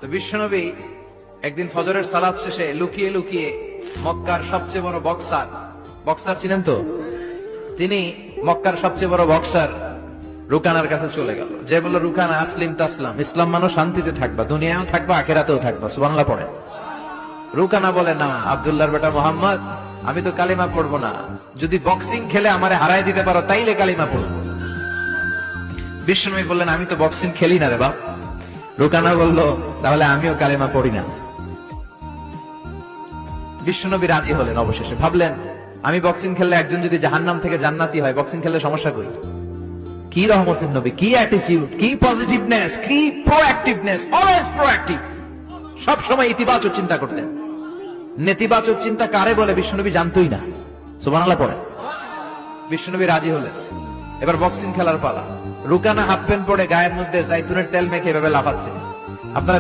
তো বিশ্বনবী একদিন ফজরের সালাত শেষে লুকিয়ে লুকিয়ে মক্কার সবচেয়ে বড় বক্সার চিনেন তো, তিনি মক্কার সবচেয়ে বড় বক্সার রুকানার কাছে চলে গেল। যে বলল, রুকানা আসলিম তাসলাম, ইসলাম মানো শান্তিতে থাকবা, দুনিয়াও থাকবা আখিরাতেও থাকবা। সুবহানাল্লাহ পড়ে। রুকানা বলে, না আব্দুল্লাহর বেটা মোহাম্মদ, আমি তো কালিমা পড়বো না, যদি বক্সিং খেলে আমারে হারাই দিতে পারো তাইলে কালিমা পড়বো। বিশ্বনবী বললেন, আমি তো বক্সিং খেলি না রে বাপ। রুকানা বলল, তাহলে আমিও কালিমা পড়ি না। বিশ্বনবী রাজি হলেন। অবশেষে ভাবলেন, আমি বক্সিং খেললে একজন যদি জাহান্নাম থেকে জান্নাতি হয়, বক্সিং খেললে সমস্যা কই? কি রহমতের নবী, কি অ্যাটিটিউড, কি পজিটিভনেস, কি প্রোঅ্যাক্টিভনেস, অলওয়েজ প্রোঅ্যাক্টিভ। সব সময় ইতিবাচক চিন্তা করতেন। নেতিবাচক চিন্তা কারে বলে বিশ্বনবী জানতই না। সুবহানাল্লাহ পড়ে। বিশ্বনবী রাজি হলেন। এবার বক্সিং খেলার পালা। রুকানা হাফ প্যান্ট পরে গায়ের মধ্যে জাইতুনের তেল মেখে এভাবে লাফাচ্ছে। আপনারা